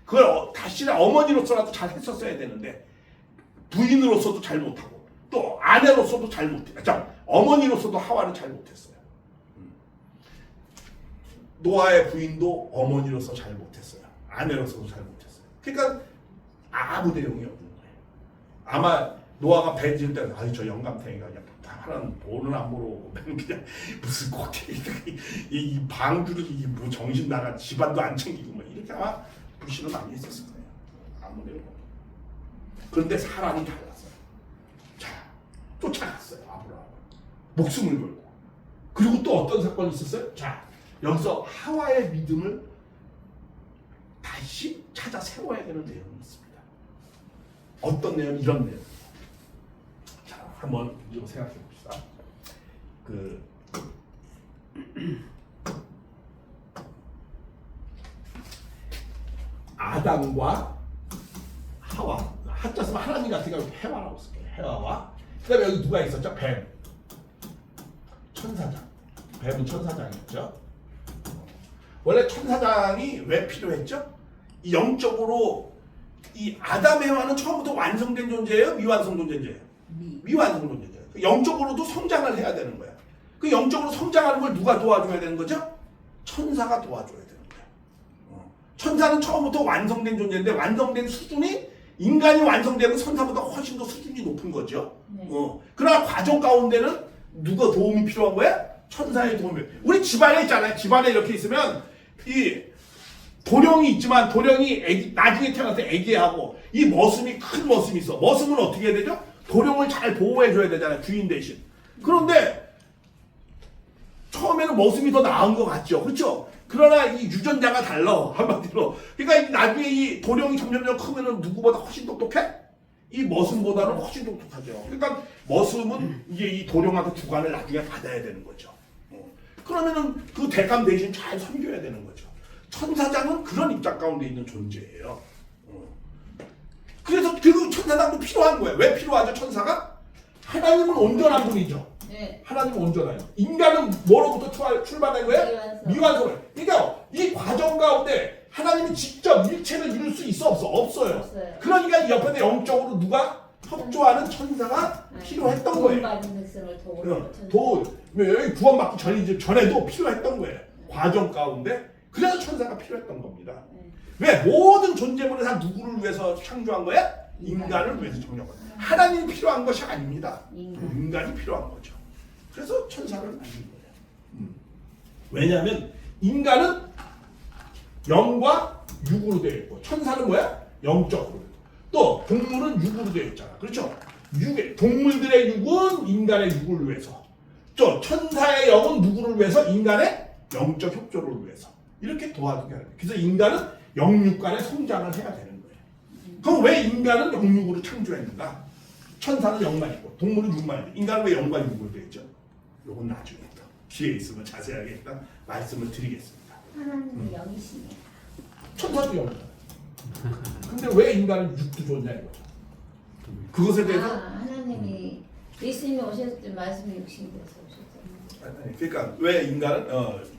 그걸 다시 어머니로서라도 잘 했었어야 되는데 부인으로서도 잘 못하고 또 아내로서도 잘 못해. 어머니로서도 하와는 잘 못했어요. 노아의 부인도 어머니로서 잘 못했어요. 아내로서도 잘 못했어요. 그러니까 아무 내용이 없는 거예요. 아마 노아가 배 지을 때는 저 영감탱이가 그냥 하나는 돈을 안 벌어오고 그냥 무슨 이 방주를 뭐 정신 나가 집안도 안 챙기고 뭐 이렇게 아마 불신을 많이 했었을 거예요. 아무 내용 없는. 그런데 사람이 달랐어요. 자, 쫓아갔어요. 아브라함 목숨을 걸고. 그리고 또 어떤 사건이 있었어요? 자, 여기서 하와의 믿음을 다시 찾아 세워야 되는 내용이 있습니다. 어떤 내용? 이런 내용. 자, 한번 이거 생각해 봅시다. 아담과 하와, 한자 쓰면 하나님 같은 경우 해와라고 쓸게요. 해와와 그다음에 여기 누가 있었죠? 뱀, 천사장. 뱀은 천사장이었죠. 원래 천사장이 왜 필요했죠? 이 영적으로 이 아담 해와는 처음부터 완성된 존재예요? 미완성 존재예요? 미완성 존재예요. 영적으로도 성장을 해야 되는 거야. 그 영적으로 성장하는 걸 누가 도와줘야 되는 거죠? 천사가 도와줘야 되는 거야. 천사는 처음부터 완성된 존재인데 완성된 수준이 인간이 완성되면 천사보다 훨씬 더 수준이 높은 거죠. 그러나 과정 가운데는 누가 도움이 필요한 거야? 천사의 도움이. 우리 집안에 있잖아요. 집안에 이렇게 있으면 이 도령이 있지만 도령이 나중에 태어나서 애기하고 이 머슴이 큰 머슴이 있어. 머슴은 어떻게 해야 되죠? 도령을 잘 보호해줘야 되잖아요. 주인 대신. 그런데 처음에는 머슴이 더 나은 것 같죠. 그렇죠? 그러나 이 유전자가 달라. 한마디로. 그러니까 나중에 이 도령이 점점 크면은 누구보다 훨씬 똑똑해? 이 머슴보다는 훨씬 똑똑하죠. 그러니까 머슴은 이제 이 도령한테 주관을 나중에 받아야 되는 거죠. 그러면은 그 대감 대신 잘 섬겨야 되는 거죠. 천사장은 그런 입장 가운데 있는 존재예요. 그래서 그 천사장도 필요한 거예요. 왜 필요하죠? 천사가? 하나님은 온전한 분이죠. 네. 하나님은 온전해요. 인간은 뭐로부터 출발한 거예요? 미완성을. 그러니까 이 과정 가운데 하나님이 직접 일체를 이룰 수 있어 없어? 없어요. 그러니까 이 옆에 영적으로 누가 협조하는 천사가 필요했던 거예요. 여기 구원받기 전에도 필요했던 거예요. 과정 가운데. 그래서 천사가 필요했던 겁니다. 왜? 모든 존재물은 다 누구를 위해서 창조한 거야? 인간을 위해서 창조한 거야. 하나님이 필요한 것이 아닙니다. 인간이 필요한 거죠. 그래서 천사를 만든 거예요. 왜냐하면 인간은 영과 육으로 되어 있고 천사는 뭐야? 영적으로. 또 동물은 육으로 되어 있잖아. 그렇죠? 동물들의 육은 인간의 육을 위해서. 또 천사의 영은 누구를 위해서? 인간의 영적 협조를 위해서. 이렇게 도와주게 하는 거예요. 그래서 인간은 영육 간의 성장을 해야 되는 거예요. 그럼 왜 인간은 영육으로 창조했는가? 천사는 영만 있고 동물은 육만 있고 인간은 왜 영과 육으로 되어 있죠? 이건 나중에 또 기회 있으면 자세하게 일단 말씀을 드리겠습니다. 하나님은 영이시네. 천사도 영이잖아요. 근데 왜 인간은 육도 좋냐 이거죠. 그것에 대해서 하나님이 예수님이 오셨을 때 말씀이 육신이 돼서 오셨잖아요. 아니, 그러니까 왜 인간은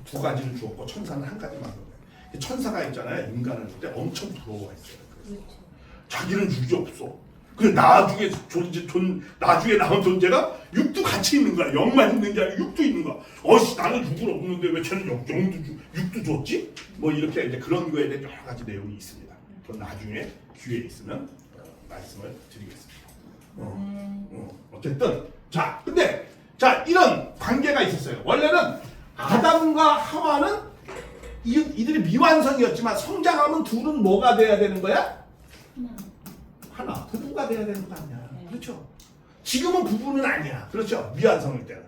두 가지를 주었고 천사는 한 가지만 줬어요. 천사가 있잖아요. 인간을 볼 때 엄청 부러워했어요. 그렇죠. 자기는 육이 없어. 그래 나중에 나중에 나온 존재가 육도 같이 있는 거야. 영만 있는 게 아니고 육도 있는 거야. 어씨 나는 육은 없는데 왜 쟤는 육도 줬지? 뭐 이렇게 이제 그런 거에 대해 여러 가지 내용이 있습니다. 그건 나중에 기회 있으면 말씀을 드리겠습니다. 어쨌든 근데 이런 관계가 있었어요. 원래는 아담과 하와는 이들이 미완성이었지만 성장하면 둘은 뭐가 돼야 되는 거야? 하나 부부가 돼야 되는 거 아니야. 그렇죠? 지금은 부부는 아니야. 그렇죠? 미완성일 때는.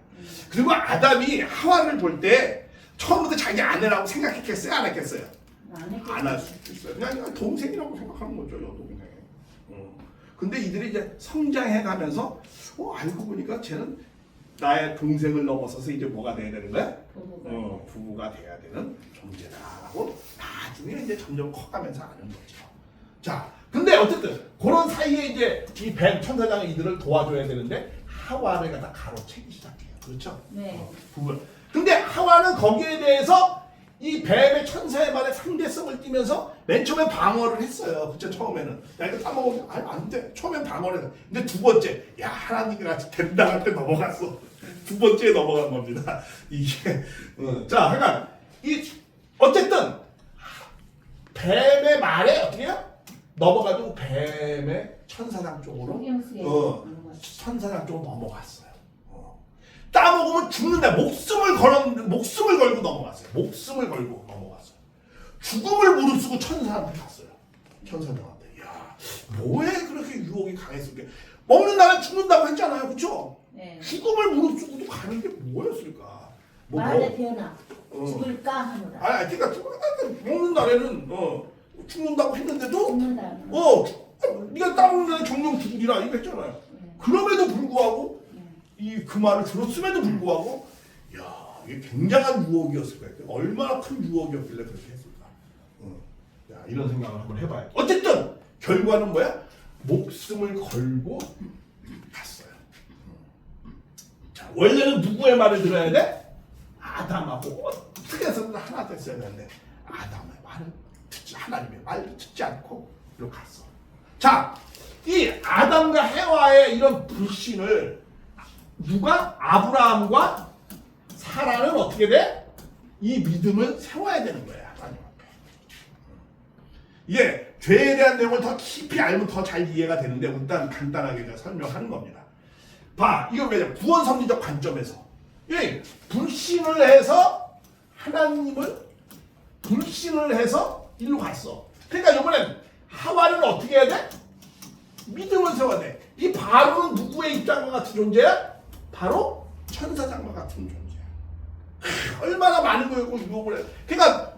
그리고 아담이 하와를 볼 때 처음부터 자기 아내라고 생각했겠어요? 안 했겠어요? 안 할 수 있어요. 그냥 동생이라고 생각하는 거죠. 여동생. 근데 이들이 이제 성장해가면서 알고 보니까 쟤는 나의 동생을 넘어서서 이제 뭐가 돼야 되는 거야? 부부가 돼야 되는 존재다라고 나중에 이제 점점 커가면서 아는 거죠. 근데 어쨌든 그런 사이에 이제 이 뱀 천사장은 이들을 도와줘야 되는데 하와를 갖다 가로채기 시작해요. 그렇죠? 네. 부부. 근데 하와는 거기에 대해서 이 뱀의 천사의 말에 상대성을 띠면서 맨 처음에 방어를 했어요. 그쵸? 처음에는. 야, 이거 따먹으면, 안 돼. 처음엔 방어를 했어. 근데 두 번째, 야, 하나님이 같이 된다 할 때 넘어갔어. 두 번째에 넘어간 겁니다. 이게. 그러니까, 어쨌든, 뱀의 말에 어떻게 해요? 넘어가지고 뱀의 천사장 쪽으로, 천사장 쪽으로 넘어갔어요. 따먹으면 죽는다. 목숨을 걸고 넘어갔어요. 목숨을 걸고 넘어갔어요. 죽음을 무릅쓰고 천사한테 갔어요. 천사들한테. 야, 뭐에 그렇게 유혹이 강했을까? 먹는다면 죽는다고 했잖아요. 그렇죠? 네. 죽음을 무릅쓰고도 가는 게 뭐였을까? 말의 변화. 죽을까 하노라. 그러니까 먹는 날에는 죽는다고 했는데도 죽는다. 네가 따먹는 날에 정령 죽으리라 이거 했잖아요. 그럼에도 불구하고 그 말을 들었음에도 불구하고 야 이게 굉장한 유혹이었을 거예요. 얼마나 큰 유혹이었길래 그렇게 했을까? 이런 생각을 한번 해봐요. 어쨌든 결과는 뭐야? 목숨을 걸고 갔어요. 원래는 누구의 말을 들어야 돼? 아담하고 어떻게 해서든 하나 됐어야 되는데 아담의 말을 듣지 하나님의 말을 듣지 않고 이렇게 갔어. 이 아담과 해와의 이런 불신을 누가? 아브라함과 사라는 어떻게 돼? 이 믿음을 세워야 되는 거야. 하나님 앞에. 이게 죄에 대한 내용을 더 깊이 알면 더 잘 이해가 되는데 일단 간단하게 제가 설명하는 겁니다. 이거 왜냐? 구원 섭리적 관점에서 불신을 해서 불신을 해서 일로 갔어. 그러니까 이번엔 하와는 어떻게 해야 돼? 믿음을 세워야 돼. 이 바로는 누구의 입장과 같은 존재야? 바로 천사장과 같은 존재야. 얼마나 많은 거였고 유혹을 해. 그러니까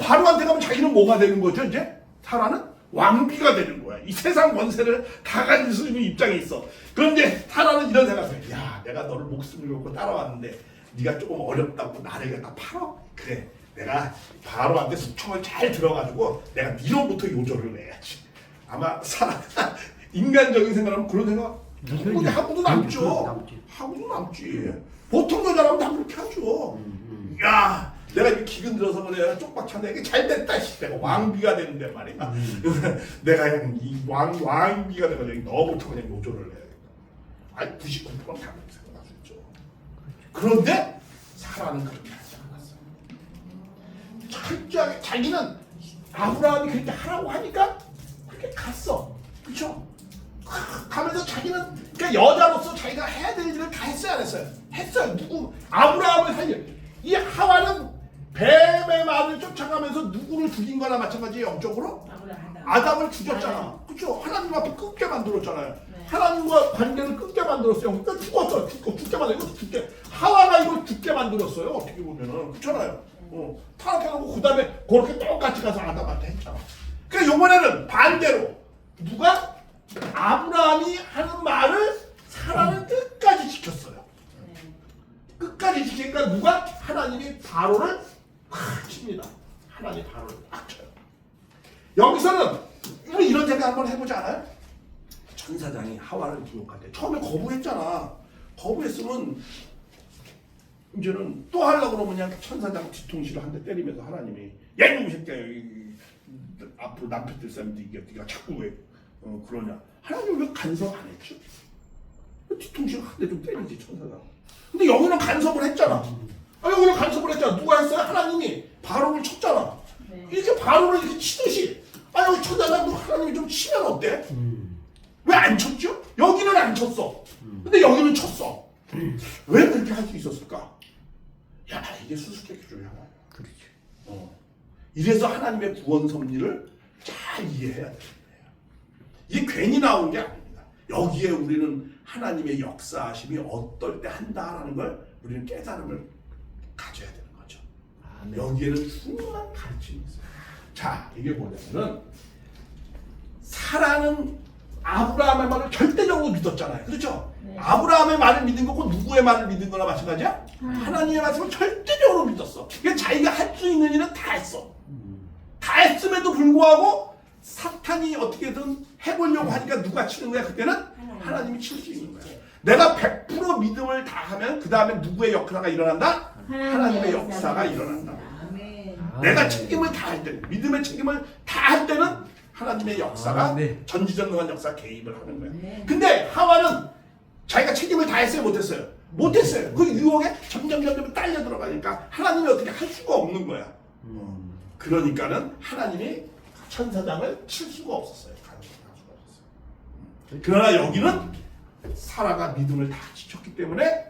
바로한테 가면 자기는 뭐가 되는 거죠? 이제 사라는 왕비가 되는 거야. 이 세상 권세를 다 가질 수 있는 입장에 있어. 그런데 사라는 이런 생각을 해. 야, 내가 너를 목숨을 걸고 따라왔는데 네가 조금 어렵다고 나를 갖다 팔어? 그래, 내가 바로한테 수청을 잘 들어가지고 내가 니로부터 요절을 내야지. 아마 사라가 인간적인 생각하면 그런 생각 근데 하고도 남죠. 하고도 남지. 보통 여자라면 다 그렇게 하죠. 야, 내가 이렇게 기근 들어서 내가 쪽박 쳤네. 이게 잘 됐다. 내가 왕비가 되는데 말이야. 내가 그냥 이 왕비가 돼가지고 너부터 그냥 요절을 해야겠다. 99%는 다 그렇게 생각할 수 있죠. 그런데 사라는 그렇게 하지 않았어요. 철저하게 자기는 아브라함이 그렇게 하라고 하니까 그렇게 갔어. 그렇죠? 가면서 자기는 그러니까 여자로서 자기가 해야 될 일을 다 했어요, 안 했어요? 했어요. 아브라함을 살려. 이 하와는 뱀의 말을 쫓아가면서 누구를 죽인 거나 마찬가지예요. 영적으로 아담을 죽였잖아. 그렇죠? 하나님 앞에 끊게 만들었잖아요. 네. 하나님과 관계를 끊게 만들었어요. 그러니까 죽었어. 죽게 만들었어. 죽게. 하와가 이걸 죽게 만들었어요. 어떻게 보면은 그렇잖아요. 타락해놓고 그 다음에 그렇게 똑같이 가서 아담한테 했잖아. 그러니까 이번에는 반대로 누가? 아브라함이 하는 말을 사라는 끝까지 지켰어요. 끝까지 지키니까 누가? 하나님이 바로를 팍 칩니다. 하나님이 바로를 팍 쳐요. 여기서는 우리 이런 생각 한번 해보지 않아요? 천사장이 하와를 기록할 때 처음에 거부했잖아. 거부했으면 이제는 또 하려고 그러면 그냥 천사장 뒤통수를 한 대 때리면서 하나님이 야 이놈 새끼야 앞으로 남편 될 사람인데 네가 자꾸 왜 그러냐. 하나님 왜 간섭 안 했죠? 뒤통수를 한 대 좀 때리지 천사장. 근데 여기는 간섭을 했잖아. 여기는 간섭을 했잖아. 누가 했어요? 하나님이 바로를 쳤잖아. 네. 이렇게 바로를 이렇게 치듯이 여기 천사장도 하나님이 좀 치면 어때? 왜 안 쳤죠? 여기는 안 쳤어. 근데 여기는 쳤어. 왜 그렇게 할 수 있었을까? 야, 이게 수수께끼 중에 하나야. 그렇죠. 이래서 하나님의 구원 섭리를 잘 이해해야 됩니다. 이게 괜히 나온 게 아닙니다. 여기에 우리는 하나님의 역사하심이 어떨 때 한다라는 걸 우리는 깨달음을 가져야 되는 거죠. 아멘. 여기에는 중요한 가르침이 있어요. 자, 이게 뭐냐면은 사라는 아브라함의 말을 절대적으로 믿었잖아요. 그렇죠? 네. 아브라함의 말을 믿은 거고 누구의 말을 믿은 거나 마찬가지야? 하나님의 말씀을 절대적으로 믿었어. 그러니까 자기가 할 수 있는 일은 다 했어. 다 했음에도 불구하고 사탄이 어떻게든 해보려고 하니까 누가 치는 거야? 그때는 하나님이 칠 수 있는 거야. 내가 100% 믿음을 다하면 그 다음에 누구의 역사가 일어난다? 하나님의 역사가 일어난다. 아멘. 내가 책임을 다할 때는, 믿음의 책임을 다할 때는 하나님의 역사가 네. 전지전능한 역사 개입을 하는 거야. 네. 근데 하와는 자기가 책임을 다했어요, 못했어요? 못했어요. 그 유혹에 점점 딸려 들어가니까 하나님이 어떻게 할 수가 없는 거야. 그러니까는 하나님이 천사장을 칠 수가 없었어요. 그러나 여기는 사라가 믿음을 다 지켰기 때문에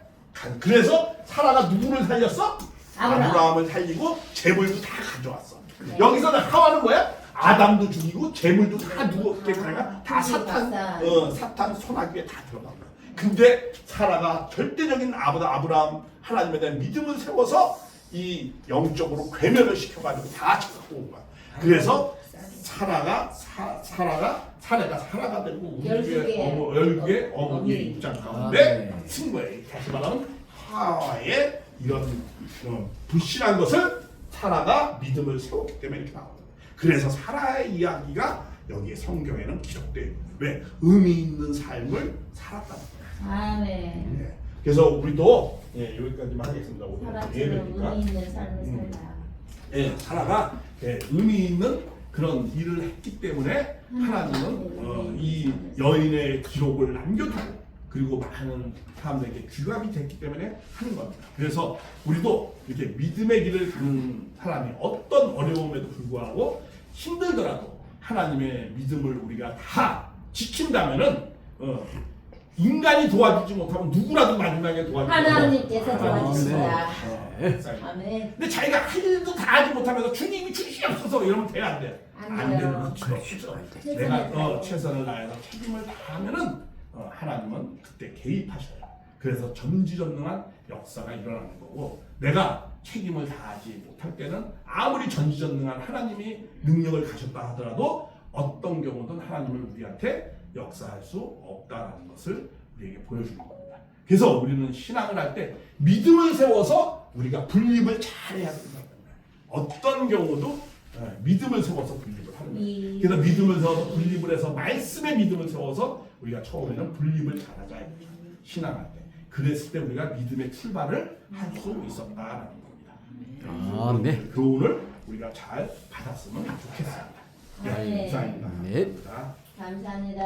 그래서 사라가 누구를 살렸어? 아브라함을 살리고 재물도 다 가져왔어. 네. 여기서는 하와는 뭐야? 아담도 죽이고 재물도 다 누구에게 가가? 다 사탄 손아귀에 다 들어간 거야. 근데 사라가 절대적인 아브라함 하나님에 대한 믿음을 세워서 이 영적으로 괴멸을 시켜가지고 다 잡고 온 거야. 그래서 사라가 되고 12개의 어묵의 입장 가운데 쓴 거예요. 다시 말하면 하와의 이런 불신한 것을 사라가 믿음을 세웠기 때문에 이렇게 나옵니다. 그래서 사라의 이야기가 여기에 성경에는 기록돼요. 왜? 의미 있는 삶을 살았다는 거예요. 아멘. 네. 그래서 우리도 여기까지만 하겠습니다. 오늘 사라처럼 예배니까. 의미 있는 삶을 살라. 사라가 의미 있는 그런 일을 했기 때문에 하나님은 이 여인의 기록을 남겨두고 그리고 많은 사람들에게 귀감이 됐기 때문에 하는 겁니다. 그래서 우리도 이렇게 믿음의 길을 가는 사람이 어떤 어려움에도 불구하고 힘들더라도 하나님의 믿음을 우리가 다 지킨다면은 인간이 도와주지 못하면 누구라도 마지막에 도와주고 하나님께서 도와주신다. 네. 아멘. 근데 자기가 할 일도 다 하지 못하면서 주님이 주시옵소서 이러면 돼 안 돼? 안 되는 거죠. 내가 최선을 다해서 책임을 다하면은 하나님은 그때 개입하셔요. 그래서 전지전능한 역사가 일어나는 거고 내가 책임을 다하지 못할 때는 아무리 전지전능한 하나님이 능력을 가졌다 하더라도 어떤 경우든 하나님을 우리한테 역사할 수 없다라는 것을 우리에게 보여주는 겁니다. 그래서 우리는 신앙을 할 때 믿음을 세워서 우리가 분립을 잘해야 된다. 어떤 경우도 믿음을 세워서 분립을 하는 거예요. 그래서 믿음을 세워서 분립을 해서 말씀의 믿음을 세워서 우리가 처음에는 분립을 잘하자 이거죠. 신앙할 때. 그랬을 때 우리가 믿음의 출발을 할 수 있었다라는 겁니다. 네. 교훈을 우리가 잘 받았으면 좋겠습니다. 네. 감사합니다. 네. 감사합니다.